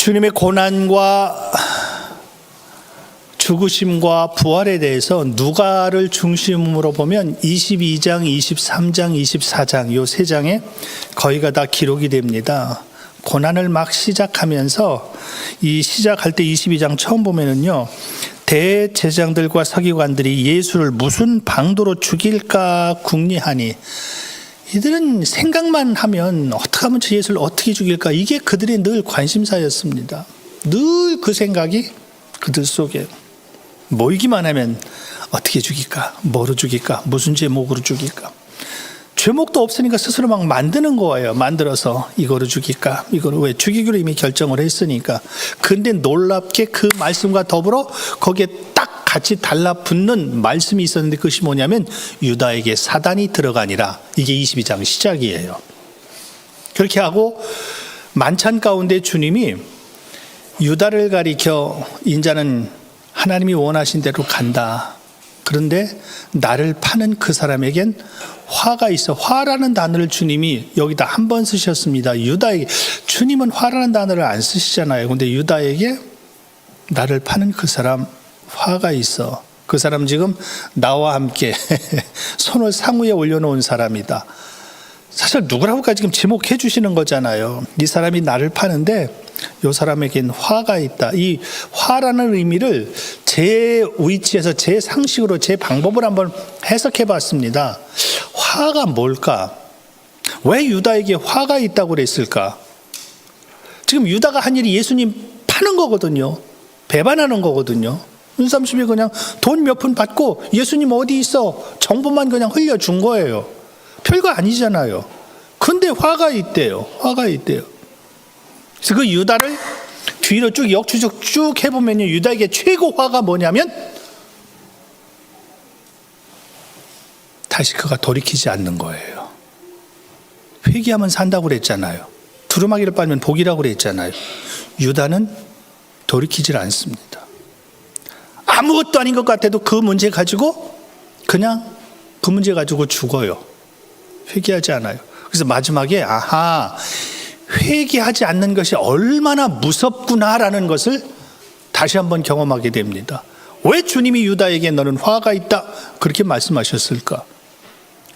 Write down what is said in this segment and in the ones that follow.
주님의 고난과 죽으심과 부활에 대해서 누가를 중심으로 보면 22장, 23장, 24장 요 세 장에 거의가 다 기록이 됩니다. 고난을 막 시작하면서 시작할 때 22장 처음 보면은요, 대제사장들과 서기관들이 예수를 무슨 방도로 죽일까 궁리하니, 이들은 생각만 하면 어떻게 하면 저 예수를 어떻게 죽일까, 이게 그들의 늘 관심사였습니다. 늘 그 생각이 그들 속에 모이기만 하면 어떻게 죽일까, 뭐로 죽일까, 무슨 제목으로 죽일까. 죄목도 없으니까 스스로 막 만드는 거예요. 만들어서 이거로 죽일까, 이거를 왜 죽이기로 이미 결정을 했으니까. 근데 놀랍게 그 말씀과 더불어 거기에 딱 같이 달라붙는 말씀이 있었는데, 그것이 뭐냐면 유다에게 사단이 들어가니라. 이게 22장 시작이에요. 그렇게 하고 만찬 가운데 주님이 유다를 가리켜 인자는 하나님이 원하신 대로 간다. 그런데 나를 파는 그 사람에겐 화가 있어. 화라는 단어를 주님이 여기다 한 번 쓰셨습니다. 유다에게. 주님은 화라는 단어를 안 쓰시잖아요. 근데 유다에게 나를 파는 그 사람 화가 있어. 그 사람 지금 나와 함께 손을 상우에 올려놓은 사람이다. 사실 누구라고까지 지금 지목해 주시는 거잖아요. 이 사람이 나를 파는데 이 사람에겐 화가 있다. 이 화라는 의미를 제 위치에서 제 상식으로 제 방법을 한번 해석해 봤습니다. 화가 뭘까? 왜 유다에게 화가 있다고 그랬을까? 지금 유다가 한 일이 예수님 파는 거거든요. 배반하는 거거든요. 윤삼십이 그냥 돈 몇 푼 받고 예수님 어디 있어? 정보만 그냥 흘려준 거예요. 별거 아니잖아요. 근데 화가 있대요. 화가 있대요. 그래서 그 유다를 뒤로 쭉 역추적 쭉 해보면요, 유다에게 최고 화가 뭐냐면 다시 그가 돌이키지 않는 거예요. 회개하면 산다고 그랬잖아요. 두루마기를 빨면 복이라고 그랬잖아요. 유다는 돌이키질 않습니다. 아무것도 아닌 것 같아도 그 문제 가지고 그냥 그 문제 가지고 죽어요. 회개하지 않아요. 그래서 마지막에 회개하지 않는 것이 얼마나 무섭구나라는 것을 다시 한번 경험하게 됩니다. 왜 주님이 유다에게 너는 화가 있다 그렇게 말씀하셨을까?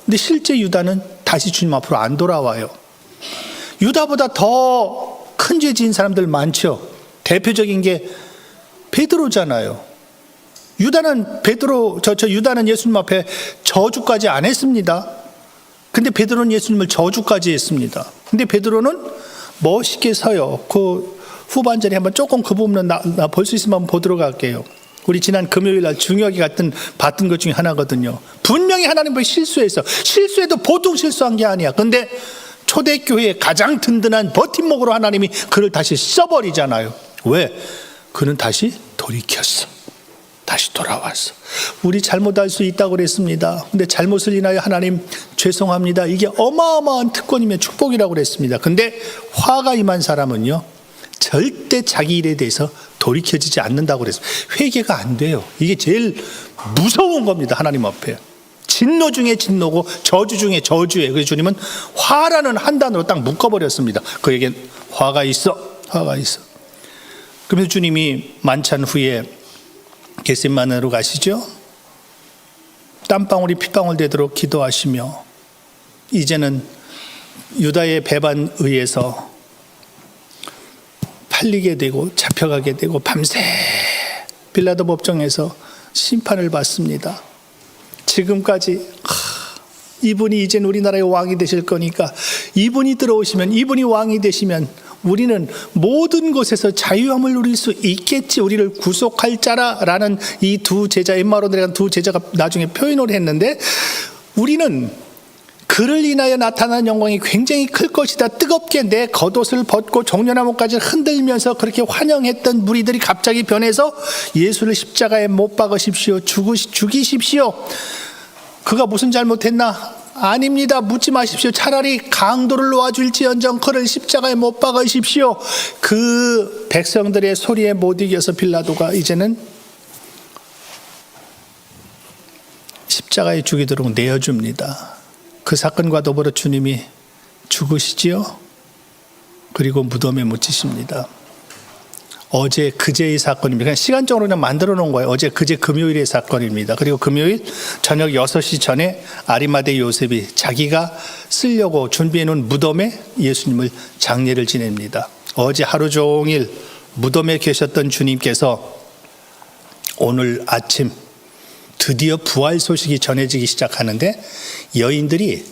근데 실제 유다는 다시 주님 앞으로 안 돌아와요. 유다보다 더 큰 죄 지은 사람들 많죠. 대표적인 게 베드로잖아요. 유다는 유다는 예수님 앞에 저주까지 안 했습니다. 근데 베드로는 예수님을 저주까지 했습니다. 근데 베드로는 멋있게 서요. 그 후반절에 한번 조금 그 부분은 나 볼 수 있으면 한번 보도록 할게요. 우리 지난 금요일 날 중요하게 봤던 것 중에 하나거든요. 분명히 하나님을 실수했어. 실수해도 보통 실수한 게 아니야. 근데 초대교회의 가장 든든한 버팀목으로 하나님이 그를 다시 써버리잖아요. 왜? 그는 다시 돌이켰어. 다시 돌아왔어. 우리 잘못할 수 있다고 그랬습니다. 근데 잘못을 인하여 하나님 죄송합니다. 이게 어마어마한 특권이며 축복이라고 그랬습니다. 근데 화가 임한 사람은요, 절대 자기 일에 대해서 돌이켜지지 않는다고 그랬어요. 회개가 안 돼요. 이게 제일 무서운 겁니다. 하나님 앞에. 진노 중에 진노고 저주 중에 저주예요. 그래서 주님은 화라는 한 단어로 딱 묶어버렸습니다. 그에겐 화가 있어. 화가 있어. 그러면서 주님이 만찬 후에 겟세마네로 가시죠. 땀방울이 핏방울 되도록 기도하시며, 이제는 유다의 배반에 의해서 팔리게 되고 잡혀가게 되고 밤새 빌라도 법정에서 심판을 받습니다. 지금까지 이분이 이젠 우리나라의 왕이 되실 거니까 이분이 들어오시면, 이분이 왕이 되시면 우리는 모든 곳에서 자유함을 누릴 수 있겠지, 우리를 구속할 자라라는 이 두 제자, 엠마오로 내려간 두 제자가 나중에 표현을 했는데, 우리는 그를 인하여 나타난 영광이 굉장히 클 것이다. 뜨겁게 내 겉옷을 벗고 종려나무까지 흔들면서 그렇게 환영했던 무리들이 갑자기 변해서 예수를 십자가에 못 박으십시오, 죽이십시오. 그가 무슨 잘못했나? 아닙니다. 묻지 마십시오. 차라리 강도를 놓아줄지언정 그를 십자가에 못 박으십시오. 그 백성들의 소리에 못 이겨서 빌라도가 이제는 십자가에 죽이도록 내어줍니다. 그 사건과 더불어 주님이 죽으시지요. 그리고 무덤에 묻히십니다. 어제 그제의 사건입니다. 그냥 시간적으로 그냥 만들어 놓은 거예요. 어제 그제 금요일의 사건입니다. 그리고 금요일 저녁 6시 전에 아리마대 요셉이 자기가 쓰려고 준비해 놓은 무덤에 예수님을 장례를 지냅니다. 어제 하루 종일 무덤에 계셨던 주님께서 오늘 아침 드디어 부활 소식이 전해지기 시작하는데 여인들이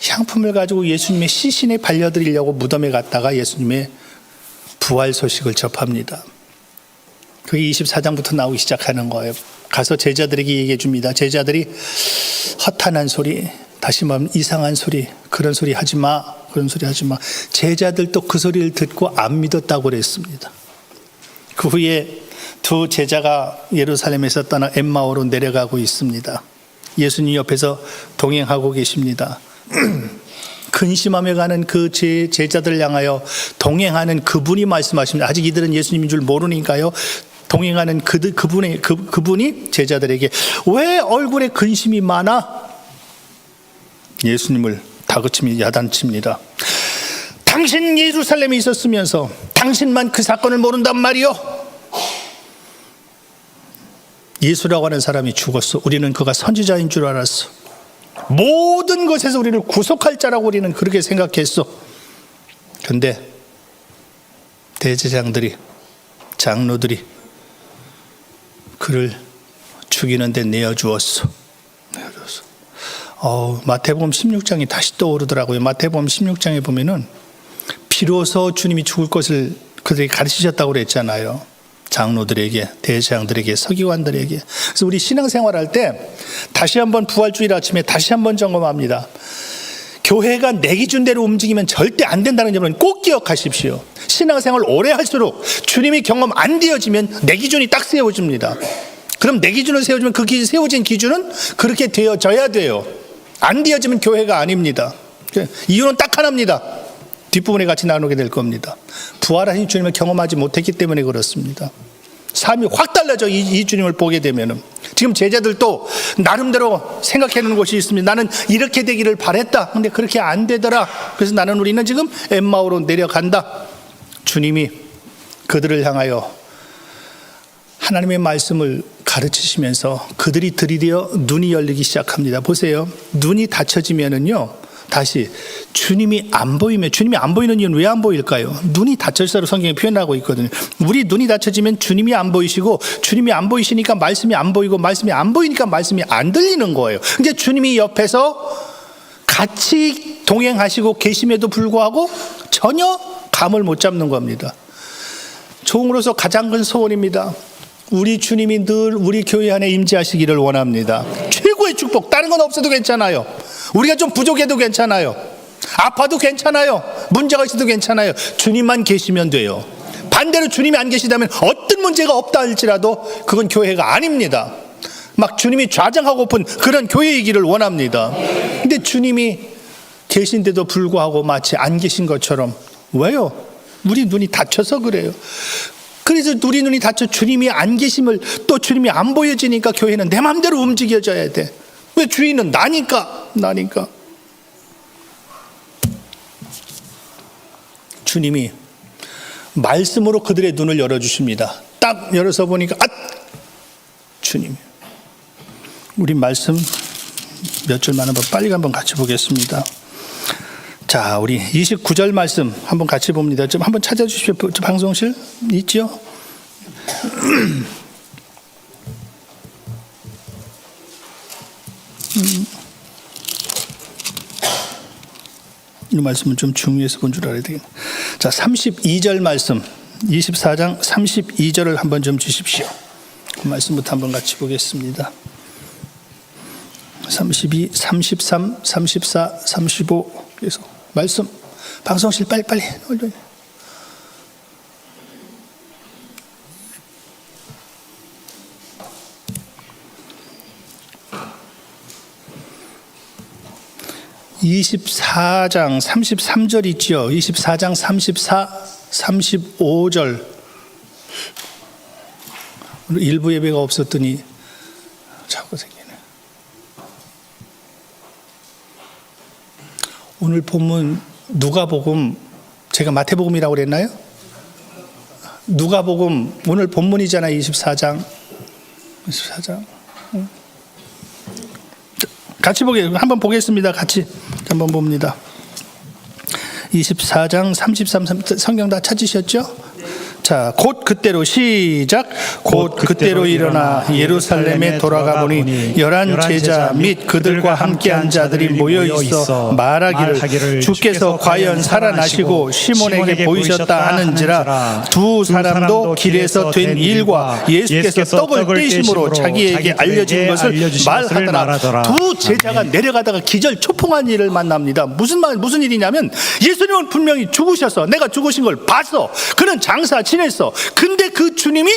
향품을 가지고 예수님의 시신에 발려드리려고 무덤에 갔다가 예수님의 부활 소식을 접합니다. 그게 24장부터 나오기 시작하는 거예요. 가서 제자들에게 얘기해 줍니다. 제자들이 허탄한 소리, 다시 말하면 이상한 소리, 그런 소리 하지 마, 그런 소리 하지 마. 제자들도 그 소리를 듣고 안 믿었다고 그랬습니다. 그 후에 두 제자가 예루살렘에서 떠나 엠마오로 내려가고 있습니다. 예수님 옆에서 동행하고 계십니다. 근심하며 가는 그 제자들을 향하여 동행하는 그분이 말씀하십니다. 아직 이들은 예수님인 줄 모르니까요. 동행하는 그분이 제자들에게 왜 얼굴에 근심이 많아? 예수님을 다그치며 야단칩니다. 당신 예루살렘에 있었으면서 당신만 그 사건을 모른단 말이요. 예수라고 하는 사람이 죽었어. 우리는 그가 선지자인 줄 알았어. 모든 것에서 우리를 구속할 자라고 우리는 그렇게 생각했어. 그런데 대제사장들이, 장로들이 그를 죽이는 데 내어주었어. 마태복음 16장이 다시 떠오르더라고요. 마태복음 16장에 보면은 비로소 주님이 죽을 것을 그들이 가르치셨다고 그랬잖아요. 장로들에게, 대제사장들에게, 서기관들에게. 그래서 우리 신앙생활할 때 다시 한번 부활주일 아침에 다시 한번 점검합니다. 교회가 내 기준대로 움직이면 절대 안 된다는 점을 꼭 기억하십시오. 신앙생활 오래 할수록 주님이 경험 안 되어지면 내 기준이 딱 세워집니다. 그럼 내 기준을 세워주면 그 세워진 기준은 그렇게 되어져야 돼요. 안 되어지면 교회가 아닙니다. 이유는 딱 하나입니다. 뒷부분에 같이 나누게 될 겁니다. 부활하신 주님을 경험하지 못했기 때문에 그렇습니다. 삶이 확 달라져. 이 주님을 보게 되면은. 지금 제자들도 나름대로 생각해놓은 것이 있습니다. 나는 이렇게 되기를 바랬다. 근데 그렇게 안 되더라. 그래서 우리는 지금 엠마오로 내려간다. 주님이 그들을 향하여 하나님의 말씀을 가르치시면서 그들이 들이대어 눈이 열리기 시작합니다. 보세요. 눈이 닫혀지면은요, 다시 주님이 안 보이면, 주님이 안 보이는 이유는 왜 안 보일까요? 눈이 닫혀져서 성경에 표현하고 있거든요. 우리 눈이 닫혀지면 주님이 안 보이시고, 주님이 안 보이시니까 말씀이 안 보이고, 말씀이 안 보이니까 말씀이 안 들리는 거예요. 근데 주님이 옆에서 같이 동행하시고 계심에도 불구하고 전혀 감을 못 잡는 겁니다. 종으로서 가장 큰 소원입니다. 우리 주님이 늘 우리 교회 안에 임재하시기를 원합니다. 최고의 축복. 다른 건 없어도 괜찮아요. 우리가 좀 부족해도 괜찮아요. 아파도 괜찮아요. 문제가 있어도 괜찮아요. 주님만 계시면 돼요. 반대로 주님이 안 계시다면 어떤 문제가 없다 할지라도 그건 교회가 아닙니다. 막 주님이 좌장하고픈 그런 교회이기를 원합니다. 근데 주님이 계신데도 불구하고 마치 안 계신 것처럼. 왜요? 우리 눈이 닫혀서 그래요. 그래서 우리 눈이 닫혀 주님이 안 계심을, 또 주님이 안 보여지니까 교회는 내 마음대로 움직여져야 돼. 왜? 주인은 나니까. 주님이 말씀으로 그들의 눈을 열어주십니다. 딱 열어서 보니까 주님. 우리 말씀 몇 줄만 한번 빨리 한번 같이 보겠습니다. 자, 우리 29절 말씀 한번 같이 봅니다. 좀 한번 찾아주십시오. 방송실 있죠? 이 말씀은 좀 중요해서 본 줄 알아야 되겠네. 자, 32절 말씀, 24장 32절을 한번 좀 주십시오. 그 말씀부터 한번 같이 보겠습니다. 32, 33, 34, 35 계속 말씀. 방송실 빨리빨리. (24장) 33절 있죠. 24장 34, 35절. 일부 예배가 없었더니 자꾸 생기네. 오늘 본문 누가복음, 제가 마태복음이라고 그랬나요? 누가복음 오늘 본문이잖아. 24장. 같이 한번 보겠습니다. 같이 한번 봅니다. 24장 33 성경 다 찾으셨죠? 자, 곧 그때로 시작. 곧 그때로 일어나 예루살렘에 돌아가 보니 열한 제자 및 그들과 함께한 자들이 모여 있어 말하기를 주께서 과연 살아나시고 시몬에게 보이셨다 하는지라. 두 사람도 길에서 된 일과 예수께서 떡을 떼심으로 자기에게 알려진 것을 말하더라. 두 제자가 내려가다가 기절 초풍한 일을 만납니다. 무슨 일이냐면 예수님은 분명히 죽으셔서 내가 죽으신 걸 봤어. 그는 장사 지냈어. 근데 그 주님이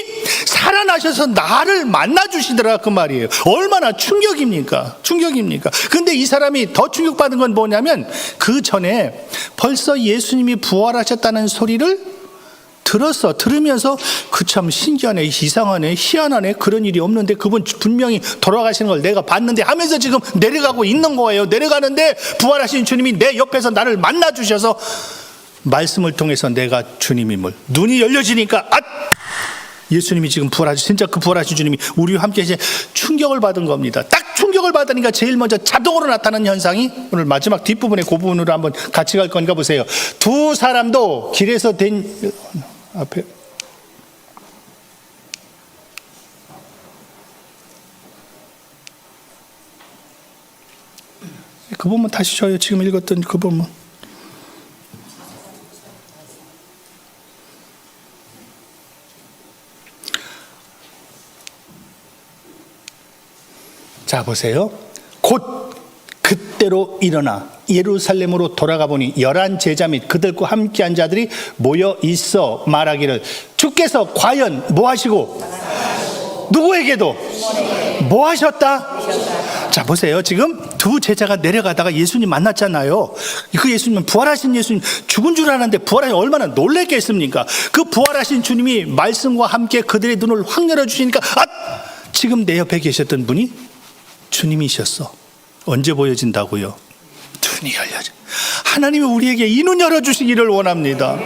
살아나셔서 나를 만나주시더라 그 말이에요. 얼마나 충격입니까? 근데 이 사람이 더 충격받은 건 뭐냐면 그 전에 벌써 예수님이 부활하셨다는 소리를 들으면서 그 참 신기하네, 이상하네, 희한하네, 그런 일이 없는데 그분 분명히 돌아가시는 걸 내가 봤는데 하면서 지금 내려가고 있는 거예요. 내려가는데 부활하신 주님이 내 옆에서 나를 만나주셔서 말씀을 통해서 내가 주님임을, 눈이 열려지니까 예수님이 지금 진짜 그 부활하신 주님이 우리와 함께 이제 충격을 받은 겁니다. 딱 충격을 받으니까 제일 먼저 자동으로 나타나는 현상이 오늘 마지막 뒷부분에 그 부분으로 한번 같이 갈 거니까 보세요. 두 사람도 길에서 된 앞에 그 부분 다시 줘요. 지금 읽었던 그 부분. 자, 보세요. 곧 그때로 일어나 예루살렘으로 돌아가 보니 열한 제자 및 그들과 함께한 자들이 모여 있어 말하기를 주께서 과연 뭐 하시고 누구에게도 뭐 하셨다? 자, 보세요. 지금 두 제자가 내려가다가 예수님 만났잖아요. 그 예수님은 부활하신 예수님, 죽은 줄 알았는데 부활하신 얼마나 놀랬겠습니까? 그 부활하신 주님이 말씀과 함께 그들의 눈을 확 열어주시니까 지금 내 옆에 계셨던 분이 주님이셨어. 언제 보여진다고요? 눈이 열려져. 하나님이 우리에게 이 눈 열어주시기를 원합니다.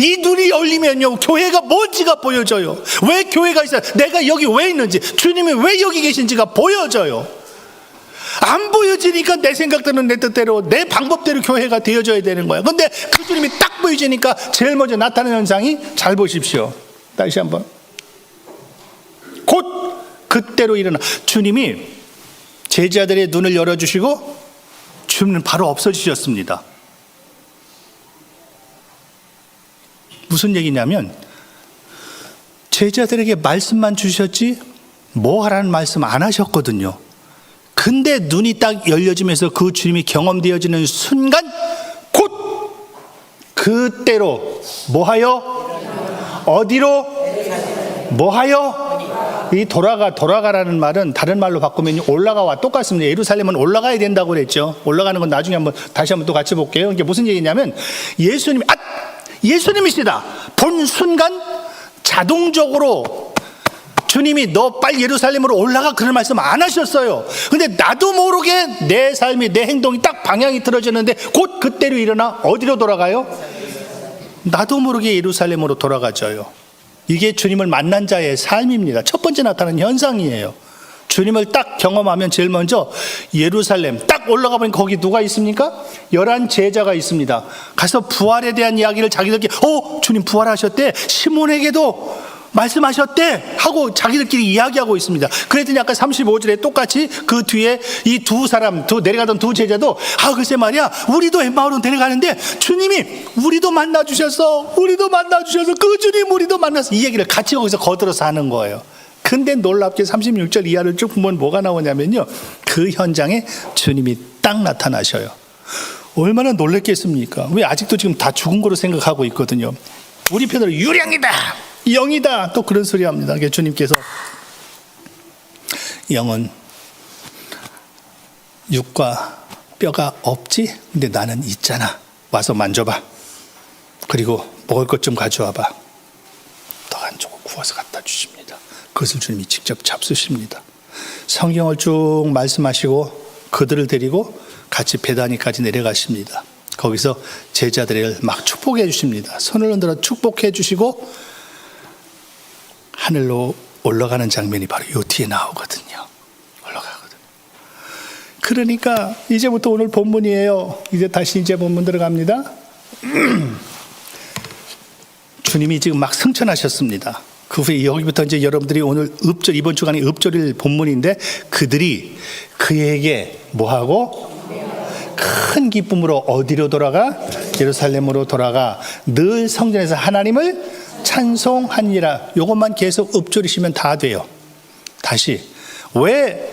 이 눈이 열리면요, 교회가 뭔지가 보여져요. 왜 교회가 있어요? 내가 여기 왜 있는지, 주님이 왜 여기 계신지가 보여져요. 안 보여지니까 내 생각대로, 내 뜻대로, 내 방법대로 교회가 되어져야 되는 거야. 근데 그 주님이 딱 보여지니까 제일 먼저 나타나는 현상이, 잘 보십시오. 다시 한번. 곧 그때로 일어나. 주님이 제자들의 눈을 열어주시고 주님은 바로 없어지셨습니다. 무슨 얘기냐면 제자들에게 말씀만 주셨지 뭐 하라는 말씀 안 하셨거든요. 근데 눈이 딱 열려지면서 그 주님이 경험되어지는 순간 곧 그때로 뭐하여? 어디로? 뭐하여? 이 돌아가라는 말은 다른 말로 바꾸면 올라가와 똑같습니다. 예루살렘은 올라가야 된다고 그랬죠. 올라가는 건 나중에 다시 한번 또 같이 볼게요. 이게 무슨 얘기냐면 예수님이시다 본 순간 자동적으로 주님이 너 빨리 예루살렘으로 올라가 그런 말씀 안 하셨어요. 근데 나도 모르게 내 삶이, 내 행동이 딱 방향이 틀어졌는데 곧 그때로 일어나 어디로 돌아가요? 나도 모르게 예루살렘으로 돌아가져요. 이게 주님을 만난 자의 삶입니다. 첫 번째 나타나는 현상이에요. 주님을 딱 경험하면 제일 먼저 예루살렘 딱 올라가 보니 거기 누가 있습니까? 11 제자가 있습니다. 가서 부활에 대한 이야기를 자기들끼리 주님 부활하셨대, 시몬에게도 말씀하셨대 하고 자기들끼리 이야기하고 있습니다. 그랬더니 아까 35절에 똑같이 그 뒤에 이 두 사람, 내려가던 두 제자도 글쎄 말이야, 우리도 엠마오로 내려가는데 주님이 우리도 만나주셔서 그 주님 우리도 만나서, 이 얘기를 같이 거기서 거들어서 하는 거예요. 근데 놀랍게 36절 이하를 쭉 보면 뭐가 나오냐면요, 그 현장에 주님이 딱 나타나셔요. 얼마나 놀랬겠습니까? 왜 아직도 지금 다 죽은 거로 생각하고 있거든요. 우리 편으로 유령이다, 영이다, 또 그런 소리 합니다. 주님께서 영은 육과 뼈가 없지? 근데 나는 있잖아. 와서 만져봐. 그리고 먹을 것 좀 가져와봐. 떡 한 조각 구워서 갖다 주십니다. 그것을 주님이 직접 잡수십니다. 성경을 쭉 말씀하시고 그들을 데리고 같이 베다니까지 내려가십니다. 거기서 제자들을 막 축복해 주십니다. 손을 흔들어 축복해 주시고 하늘로 올라가는 장면이 바로 요 뒤에 나오거든요. 올라가거든요. 그러니까 이제부터 오늘 본문이에요. 이제 다시 이제 본문 들어갑니다. 주님이 지금 막 승천하셨습니다. 그 후에 여기부터 이제 여러분들이 오늘 읍절, 이번 주간에 읍절일 본문인데, 그들이 그에게 뭐하고? 큰 기쁨으로 어디로 돌아가? 예루살렘으로 돌아가 늘 성전에서 하나님을 찬송하니라. 이것만 계속 읍절이시면 다 돼요. 다시, 왜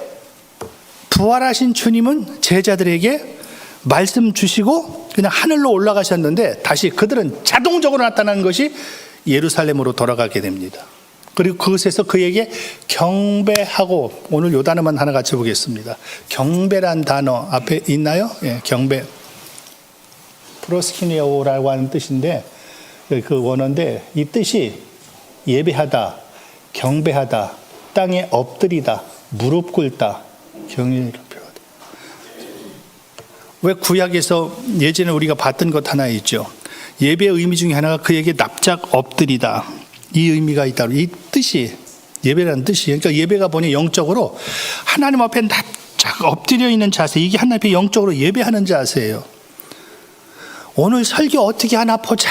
부활하신 주님은 제자들에게 말씀 주시고 그냥 하늘로 올라가셨는데, 다시 그들은 자동적으로 나타나는 것이 예루살렘으로 돌아가게 됩니다. 그리고 그것에서 그에게 경배하고, 오늘 요 단어만 하나 같이 보겠습니다. 경배란 단어 앞에 있나요? 예, 경배. 프로스키니오라고 하는 뜻인데, 그 원어인데, 이 뜻이 예배하다, 경배하다, 땅에 엎드리다, 무릎 꿇다, 경외를 표현하다. 왜 구약에서 예전에 우리가 봤던 것 하나 있죠. 예배의 의미 중에 하나가 그에게 납작 엎드리다, 이 의미가 있다. 이 뜻이, 예배라는 뜻이, 그러니까 예배가 보니 영적으로 하나님 앞에 납작 엎드려 있는 자세, 이게 하나님 앞에 영적으로 예배하는 자세예요. 오늘 설교 어떻게 하나 보자,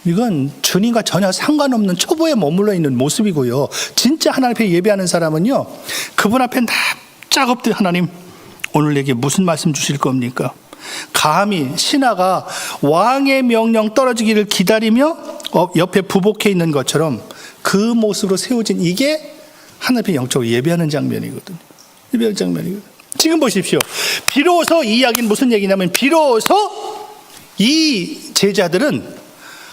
이건 주님과 전혀 상관없는 초보에 머물러 있는 모습이고요. 진짜 하나님 앞에 예배하는 사람은요, 그분 앞에 납작 엎드려, 하나님 오늘 내게 무슨 말씀 주실 겁니까? 감히 신하가 왕의 명령 떨어지기를 기다리며 옆에 부복해 있는 것처럼 그 모습으로 세워진, 이게 하나님 앞에 영적으로 예배하는 장면이거든요. 예배하는 장면이거든요. 지금 보십시오. 비로소 이 이야기는 무슨 얘기냐면, 비로소 이 제자들은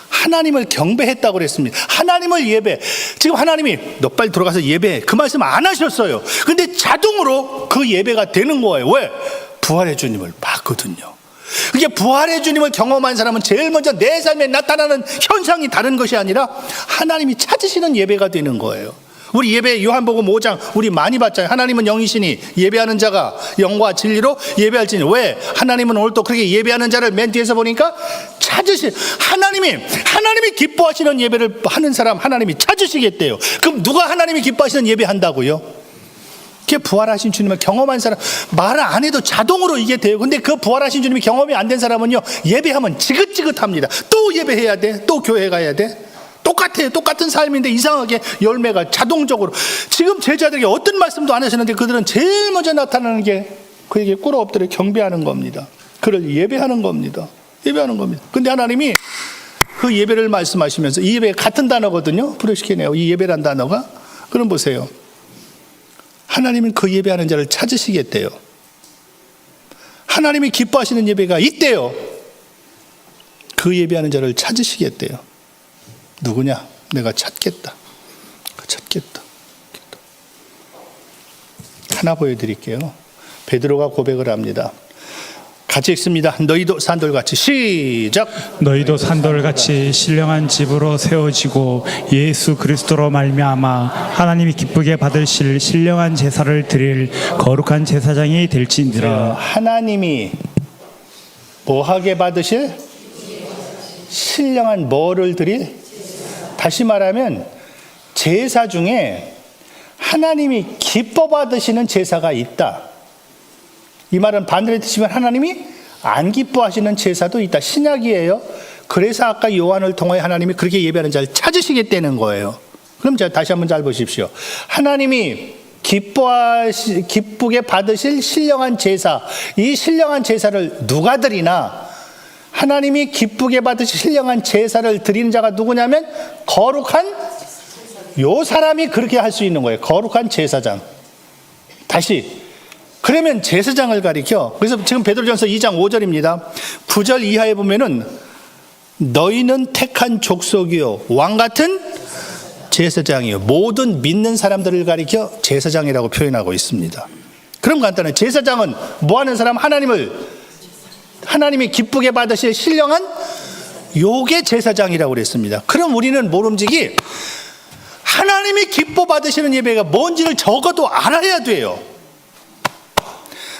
하나님을 경배했다고 그랬습니다. 하나님을 예배. 지금 하나님이 너 빨리 들어가서 예배해, 그 말씀 안 하셨어요. 근데 자동으로 그 예배가 되는 거예요. 왜? 부활의 주님을 봤거든요. 그게 부활의 주님을 경험한 사람은 제일 먼저 내 삶에 나타나는 현상이 다른 것이 아니라 하나님이 찾으시는 예배가 되는 거예요. 우리 예배 요한복음 5장 우리 많이 봤잖아요. 하나님은 영이시니 예배하는 자가 영과 진리로 예배할지니. 왜? 하나님은 오늘 또 그렇게 예배하는 자를 맨 뒤에서 보니까 찾으시, 하나님이 기뻐하시는 예배를 하는 사람 하나님이 찾으시겠대요. 그럼 누가 하나님이 기뻐하시는 예배한다고요? 그게 부활하신 주님을 경험한 사람, 말을 안 해도 자동으로 이게 돼요. 근데 그 부활하신 주님이 경험이 안 된 사람은요, 예배하면 지긋지긋합니다. 또 예배해야 돼, 또 교회 가야 돼. 똑같아요. 똑같은 삶인데 이상하게 열매가 자동적으로. 지금 제자들에게 어떤 말씀도 안 하시는데 그들은 제일 먼저 나타나는 게 그에게 꿇어 엎드려 경배하는 겁니다. 그를 예배하는 겁니다. 예배하는 겁니다. 근데 하나님이 그 예배를 말씀하시면서, 이 예배 같은 단어거든요. 프로시키네요. 이 예배란 단어가. 그럼 보세요. 하나님은 그 예배하는 자를 찾으시겠대요. 하나님이 기뻐하시는 예배가 있대요. 그 예배하는 자를 찾으시겠대요. 누구냐? 내가 찾겠다. 찾겠다. 하나 보여드릴게요. 베드로가 고백을 합니다. 같이 읽습니다. 너희도 산돌같이, 시작. 너희도 산돌같이 신령한 집으로 세워지고 예수 그리스도로 말미암아 하나님이 기쁘게 받으실 신령한 제사를 드릴 거룩한 제사장이 될지니라. 하나님이 뭐하게 받으실? 신령한 뭐를 드릴? 다시 말하면 제사 중에 하나님이 기뻐 받으시는 제사가 있다. 이 말은 반대로 드시면 하나님이 안 기뻐하시는 제사도 있다. 신약이에요. 그래서 아까 요한을 통해 하나님이 그렇게 예배하는 자를 찾으시겠다는 거예요. 그럼 제가 다시 한번 잘 보십시오. 하나님이 기쁘게 받으실 신령한 제사, 이 신령한 제사를 누가 드리나? 하나님이 기쁘게 받으실 신령한 제사를 드리는 자가 누구냐면 거룩한, 요 사람이 그렇게 할 수 있는 거예요. 거룩한 제사장. 다시, 그러면 제사장을 가리켜. 그래서 지금 베드로전서 2장 5절입니다. 9절 이하에 보면은 너희는 택한 족속이요 왕 같은 제사장이요, 모든 믿는 사람들을 가리켜 제사장이라고 표현하고 있습니다. 그럼 간단해. 제사장은 뭐 하는 사람? 하나님이 기쁘게 받으실 신령한 요게 제사장이라고 그랬습니다. 그럼 우리는 모름지기 하나님이 기뻐 받으시는 예배가 뭔지를 적어도 알아야 돼요.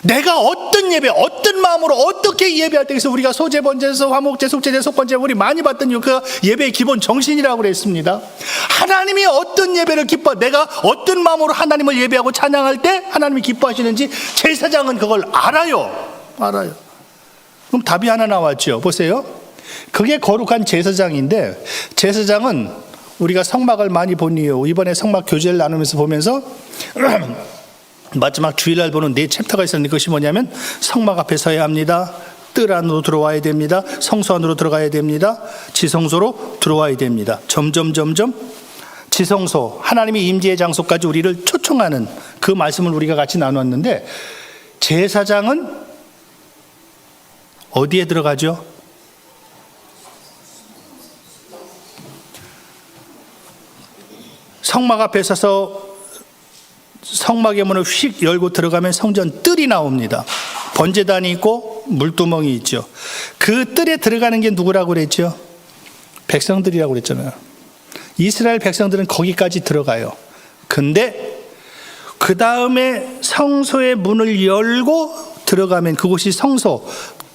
내가 어떤 예배, 어떤 마음으로 어떻게 예배할 때, 그래서 우리가 소제, 번제에서 화목제, 속제제, 속건제 우리 많이 봤던 그 예배의 기본 정신이라고 그랬습니다. 하나님이 어떤 예배를 기뻐, 내가 어떤 마음으로 하나님을 예배하고 찬양할 때 하나님이 기뻐하시는지 제사장은 그걸 알아요. 그럼 답이 하나 나왔죠. 보세요. 그게 거룩한 제사장인데, 제사장은 우리가 성막을 많이 본 이유, 이번에 성막 교제를 나누면서 보면서 마지막 주일날 보는 네 챕터가 있었는데, 그것이 뭐냐면 성막 앞에 서야 합니다. 뜰 안으로 들어와야 됩니다. 성소 안으로 들어가야 됩니다. 지성소로 들어와야 됩니다. 점점 지성소, 하나님의 임재의 장소까지 우리를 초청하는 그 말씀을 우리가 같이 나눴는데, 제사장은 어디에 들어가죠? 성막 앞에 서서 성막의 문을 휙 열고 들어가면 성전 뜰이 나옵니다. 번제단이 있고 물두멍이 있죠. 그 뜰에 들어가는 게 누구라고 그랬죠? 백성들이라고 그랬잖아요. 이스라엘 백성들은 거기까지 들어가요. 근데 그 다음에 성소의 문을 열고 들어가면 그곳이 성소,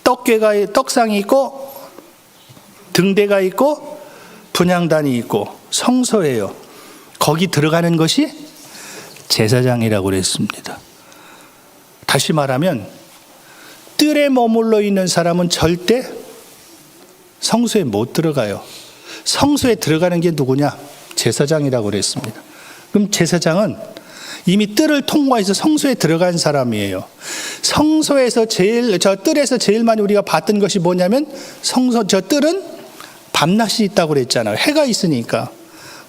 떡상이 있고 등대가 있고 분향단이 있고 성소예요. 거기 들어가는 것이 제사장이라고 그랬습니다. 다시 말하면 뜰에 머물러 있는 사람은 절대 성소에 못 들어가요. 성소에 들어가는 게 누구냐? 제사장이라고 그랬습니다. 그럼 제사장은 이미 뜰을 통과해서 성소에 들어간 사람이에요. 성소에서 저 뜰에서 제일 많이 우리가 봤던 것이 뭐냐면, 저 뜰은 밤낮이 있다고 그랬잖아요. 해가 있으니까.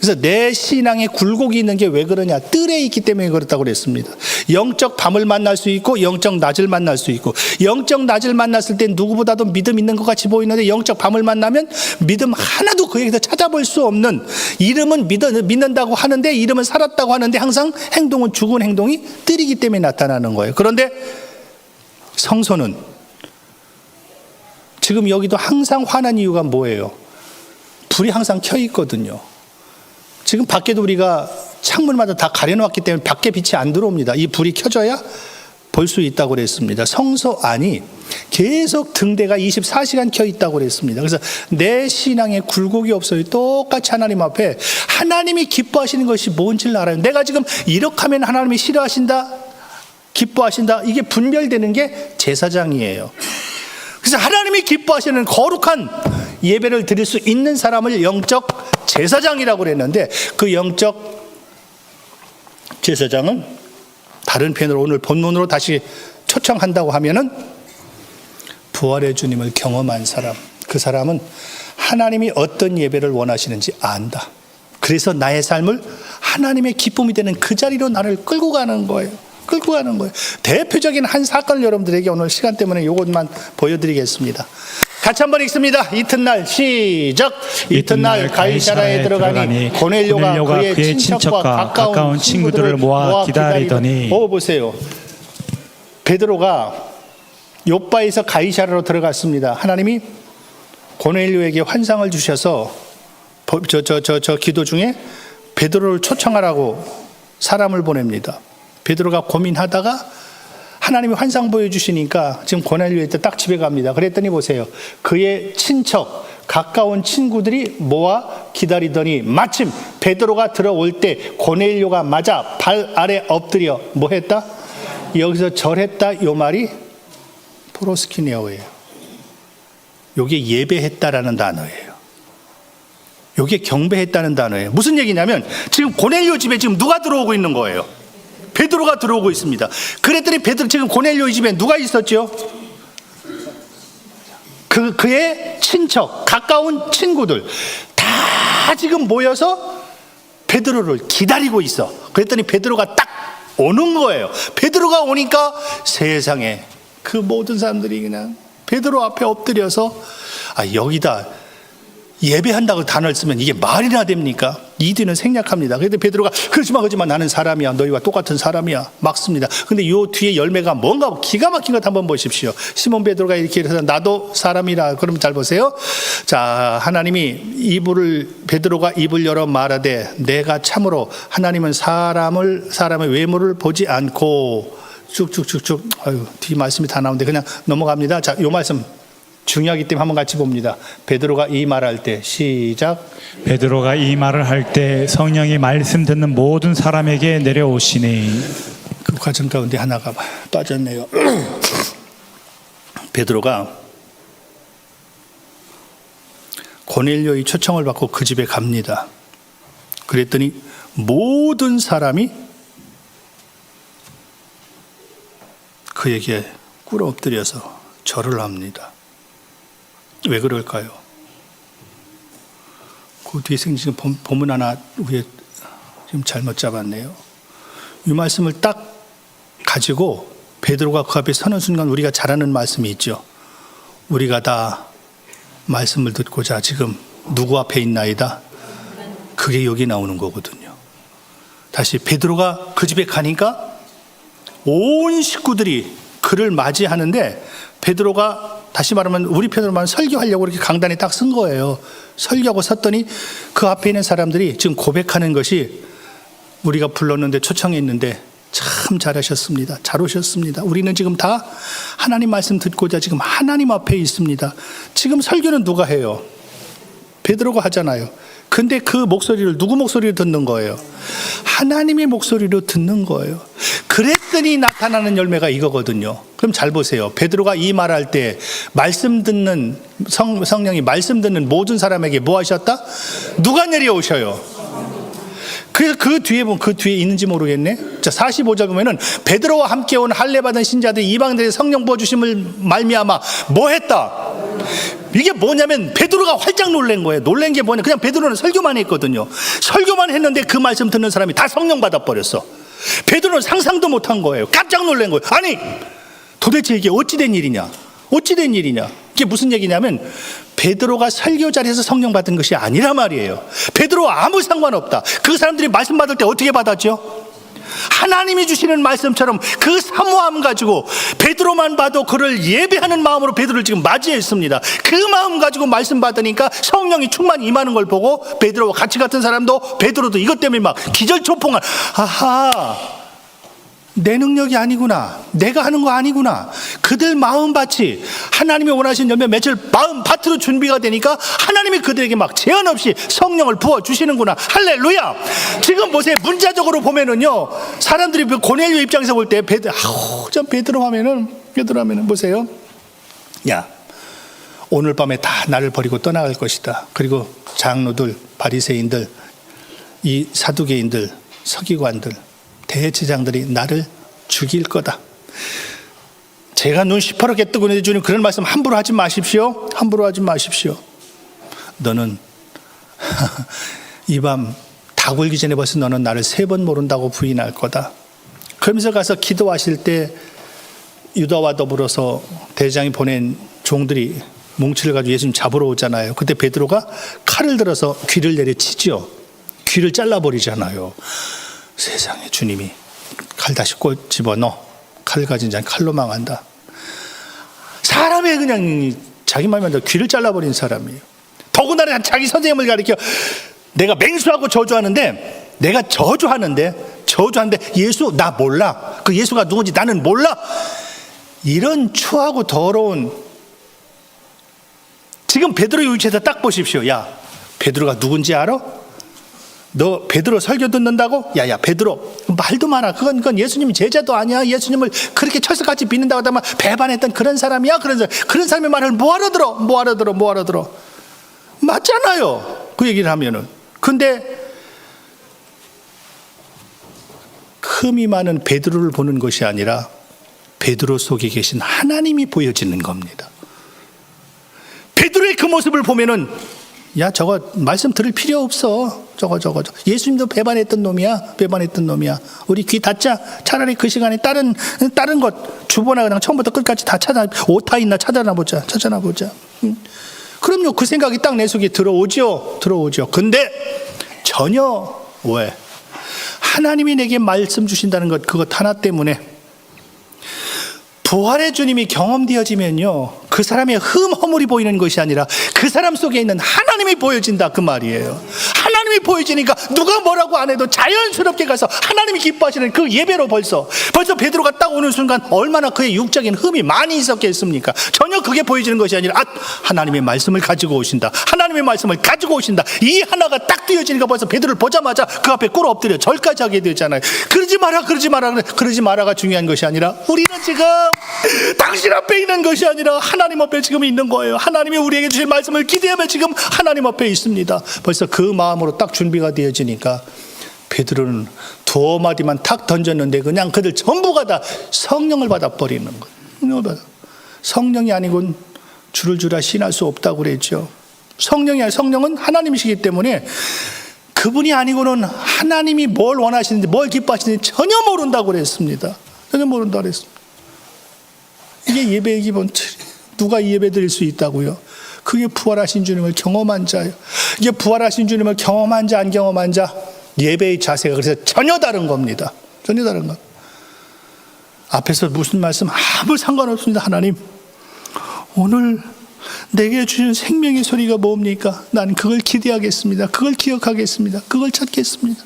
그래서 내 신앙에 굴곡이 있는 게 왜 그러냐? 뜰에 있기 때문에 그렇다고 그랬습니다. 영적 밤을 만날 수 있고 영적 낮을 만날 수 있고, 영적 낮을 만났을 때 누구보다도 믿음 있는 것 같이 보이는데, 영적 밤을 만나면 믿음 하나도 그에게서 찾아볼 수 없는, 이름은 믿는다고 하는데, 이름은 살았다고 하는데 항상 행동은 죽은 행동이 뜰이기 때문에 나타나는 거예요. 그런데 성소는 지금 여기도 항상 화난 이유가 뭐예요? 불이 항상 켜 있거든요. 지금 밖에도 우리가 창문마다 다 가려놓았기 때문에 밖에 빛이 안 들어옵니다. 이 불이 켜져야 볼 수 있다고 그랬습니다. 성소 안이 계속 등대가 24시간 켜 있다고 그랬습니다. 그래서 내 신앙에 굴곡이 없어요. 똑같이 하나님 앞에 하나님이 기뻐하시는 것이 뭔지를 알아요. 내가 지금 이렇게 하면 하나님이 싫어하신다, 기뻐하신다, 이게 분별되는 게 제사장이에요. 그래서 하나님이 기뻐하시는 거룩한 예배를 드릴 수 있는 사람을 영적 제사장이라고 그랬는데, 그 영적 제사장은 다른 표현으로 오늘 본문으로 다시 초청한다고 하면은 부활의 주님을 경험한 사람, 그 사람은 하나님이 어떤 예배를 원하시는지 안다. 그래서 나의 삶을 하나님의 기쁨이 되는 그 자리로 나를 끌고 가는 거예요. 대표적인 한 사건을 여러분들에게 오늘 시간 때문에 이것만 보여드리겠습니다. 같이 한번 읽습니다. 이튿날 시작. 이튿날 가이사라에 들어가니 고넬료가 그의 친척과 가까운 친구들을 모아 기다리더니, 보세요. 베드로가 요바에서 가이사라로 들어갔습니다. 하나님이 고넬료에게 환상을 주셔서 저 기도 중에 베드로를 초청하라고 사람을 보냅니다. 베드로가 고민하다가 하나님이 환상 보여주시니까 지금 고넬료에 딱 집에 갑니다. 그랬더니 보세요. 그의 친척, 가까운 친구들이 모아 기다리더니 마침 베드로가 들어올 때 고넬료가 맞아 발 아래 엎드려 뭐 했다? 여기서 절했다, 요 말이 프로스키네오예요. 요게 예배했다라는 단어예요. 요게 경배했다는 단어예요. 무슨 얘기냐면 지금 고넬료 집에 지금 누가 들어오고 있는 거예요? 베드로가 들어오고 있습니다. 그랬더니 베드로, 지금 고넬료 집에 누가 있었죠? 그의 친척, 가까운 친구들 다 지금 모여서 베드로를 기다리고 있어. 그랬더니 베드로가 딱 오는 거예요. 베드로가 오니까 세상에 그 모든 사람들이 그냥 베드로 앞에 엎드려서, 여기다 예배한다고 단어를 쓰면 이게 말이나 됩니까? 이들은 생략합니다. 그런데 베드로가 그러지마 나는 사람이야, 너희와 똑같은 사람이야, 막습니다. 근데 요 뒤에 열매가 뭔가 기가 막힌 것 한번 보십시오. 시몬 베드로가 이렇게 해서 나도 사람이라, 그러면 잘 보세요. 자, 하나님이 베드로가 입을 열어 말하되 내가 참으로 하나님은 사람의 외모를 보지 않고 쭉쭉쭉쭉. 아유, 뒤 말씀이 다 나오는데 그냥 넘어갑니다. 자, 요 말씀 중요하기 때문에 한번 같이 봅니다. 베드로가 이 말할 때 시작. 베드로가 이 말을 할 때 성령이 말씀 듣는 모든 사람에게 내려오시니. 그 과정 가운데 하나가 빠졌네요. 베드로가 고넬료의 초청을 받고 그 집에 갑니다. 그랬더니 모든 사람이 그에게 꿇어 엎드려서 절을 합니다. 왜 그럴까요? 그 뒤에 생긴 본문 하나 위에 지금 잘못 잡았네요. 이 말씀을 딱 가지고 베드로가 그 앞에 서는 순간 우리가 잘 아는 말씀이 있죠. 우리가 다 말씀을 듣고자 지금 누구 앞에 있나이다? 그게 여기 나오는 거거든요. 다시 베드로가 그 집에 가니까 온 식구들이 그를 맞이하는데 베드로가 다시 말하면 우리 편으로 말하면 설교하려고 이렇게 강단에 딱 쓴 거예요. 설교하고 섰더니 그 앞에 있는 사람들이 지금 고백하는 것이 우리가 불렀는데 초청했는데 참 잘하셨습니다. 잘 오셨습니다. 우리는 지금 다 하나님 말씀 듣고자 지금 하나님 앞에 있습니다. 지금 설교는 누가 해요? 베드로가 하잖아요. 근데 그 목소리를 누구 목소리로 듣는 거예요? 하나님의 목소리로 듣는 거예요. 그랬더니 나타나는 열매가 이거거든요. 그럼 잘 보세요. 베드로가 이 말할 때 말씀 듣는 성령이 말씀 듣는 모든 사람에게 뭐 하셨다? 누가 내려오셔요? 그래서 그 뒤에 보면 그 뒤에 있는지 모르겠네. 자, 45절 보면은 베드로와 함께 온 할례 받은 신자들 이방인들의 성령 부어 주심을 말미암아 뭐 했다? 이게 뭐냐면 베드로가 활짝 놀란 거예요. 놀란 게 뭐냐? 그냥 베드로는 설교만 했거든요. 설교만 했는데 그 말씀 듣는 사람이 다 성령 받아 버렸어. 베드로는 상상도 못한 거예요. 깜짝 놀란 거예요. 아니, 도대체 이게 어찌 된 일이냐? 어찌 된 일이냐? 이게 무슨 얘기냐면 베드로가 설교 자리에서 성령 받은 것이 아니라 말이에요. 베드로와 아무 상관없다. 그 사람들이 말씀 받을 때 어떻게 받았죠? 하나님이 주시는 말씀처럼 그 사모함 가지고 베드로만 봐도 그를 예배하는 마음으로 베드로를 지금 맞이했습니다. 그 마음 가지고 말씀 받으니까 성령이 충만히 임하는 걸 보고 베드로와 같이 갔던 사람도 베드로도 이것 때문에 막 기절초풍한, 아하, 내 능력이 아니구나, 내가 하는 거 아니구나, 그들 마음밭이 하나님이 원하시는 열매 맺을 마음밭으로 준비가 되니까 하나님이 그들에게 막 제한 없이 성령을 부어주시는구나. 할렐루야. 지금 보세요. 문자적으로 보면은요, 사람들이 고넬료 입장에서 볼 때 베드로 하면은 보세요. 야, 오늘 밤에 다 나를 버리고 떠나갈 것이다. 그리고 장로들, 바리새인들, 이 사두개인들, 서기관들, 대제장들이 나를 죽일 거다. 제가 눈 시퍼렇게 뜨고 있는데 주님 그런 말씀 함부로 하지 마십시오. 함부로 하지 마십시오. 너는 이 밤 다 굴기 전에 벌써 너는 나를 3번 모른다고 부인할 거다. 그러면서 가서 기도하실 때 유다와 더불어서 대장이 보낸 종들이 뭉치를 가지고 예수님 잡으러 오잖아요. 그때 베드로가 칼을 들어서 귀를 내려치죠. 귀를 잘라버리잖아요. 세상에, 주님이 칼 다시 꼭 집어넣어. 칼 가진 자는 칼로 망한다. 사람의 그냥 자기 말만 귀를 잘라버린 사람이에요. 더군다나 자기 선생님을 가리켜 내가 맹수하고 저주하는데 예수 나 몰라. 그 예수가 누군지 나는 몰라. 이런 추하고 더러운, 지금 베드로의 위치에서 딱 보십시오. 야, 베드로가 누군지 알아? 너 베드로 설교 듣는다고? 야야, 베드로 말도 마라. 그건 예수님 제자도 아니야. 예수님을 그렇게 철석같이 믿는다고 하다만 배반했던 그런 사람이야. 그런 사람의 말을 뭐하러 들어? 맞잖아요. 그 얘기를 하면은. 근데 흠이 많은 베드로를 보는 것이 아니라 베드로 속에 계신 하나님이 보여지는 겁니다. 베드로의 그 모습을 보면은, 야, 저거 말씀 들을 필요 없어. 저거. 예수님도 배반했던 놈이야. 우리 귀 닫자. 차라리 그 시간에 다른 것 주보나 그냥 처음부터 끝까지 다 오타 있나 찾아나 보자. 그럼요. 그 생각이 딱 내 속에 들어오죠. 근데 전혀, 왜? 하나님이 내게 말씀 주신다는 것, 그것 하나 때문에 부활의 주님이 경험되어지면요, 그 사람의 허물이 보이는 것이 아니라 그 사람 속에 있는 하나님이 보여진다, 그 말이에요. 하나님이 주님이 보여지니까 누가 뭐라고 안 해도 자연스럽게 가서 하나님이 기뻐하시는 그 예배로 벌써 베드로가 딱 오는 순간 얼마나 그의 육적인 흠이 많이 있었겠습니까? 전혀 그게 보여지는 것이 아니라 하나님의 말씀을 가지고 오신다, 하나님의 말씀을 가지고 오신다, 이 하나가 딱 띄어지니까 벌써 베드로를 보자마자 그 앞에 꿇어 엎드려 절까지 하게 되잖아요. 그러지 마라가 중요한 것이 아니라 우리는 지금 당신 앞에 있는 것이 아니라 하나님 앞에 지금 있는 거예요. 하나님이 우리에게 주신 말씀을 기대하며 지금 하나님 앞에 있습니다. 벌써 그 마음으로 딱 준비가 되어지니까 베드로는 두어 마디만 탁 던졌는데 그냥 그들 전부가 다 성령을 받아버리는 거예요. 성령이 아니곤 줄을 주라 신할 수 없다고 그랬죠. 성령은 하나님이시기 때문에 그분이 아니고는 하나님이 뭘 원하시는지 뭘 기뻐하시는지 전혀 모른다고 그랬습니다. 전혀 모른다고 그랬습니다. 이게 예배의 기본. 누가 이 예배 드릴 수 있다고요? 그게 부활하신 주님을 경험한 자예요. 이게 부활하신 주님을 경험한 자, 안 경험한 자, 예배의 자세가 그래서 전혀 다른 겁니다. 전혀 다른 것. 앞에서 무슨 말씀 아무 상관없습니다. 하나님, 오늘 내게 주신 생명의 소리가 뭡니까? 난 그걸 기대하겠습니다. 그걸 기억하겠습니다. 그걸 찾겠습니다.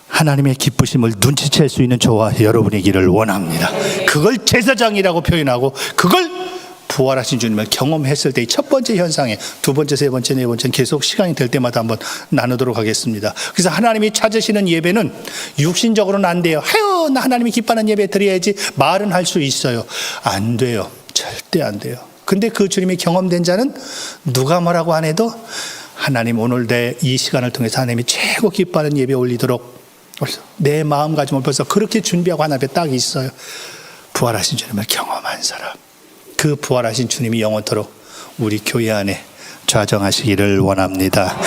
하나님의 기쁘심을 눈치챌 수 있는 저와 여러분이기를 원합니다. 그걸 제사장이라고 표현하고 그걸 부활하신 주님을 경험했을 때의 첫 번째 현상에 두 번째, 세 번째, 네 번째는 계속 시간이 될 때마다 한번 나누도록 하겠습니다. 그래서 하나님이 찾으시는 예배는 육신적으로는 안 돼요. 나 하나님이 기뻐하는 예배 드려야지 말은 할 수 있어요. 안 돼요. 절대 안 돼요. 근데 그 주님이 경험된 자는 누가 뭐라고 안 해도 하나님 오늘 내 이 시간을 통해서 하나님이 최고 기뻐하는 예배 올리도록 내 마음가짐을 벌써 그렇게 준비하고 하나 앞에 딱 있어요. 부활하신 주님을 경험한 사람, 그 부활하신 주님이 영원토록 우리 교회 안에 좌정하시기를 원합니다.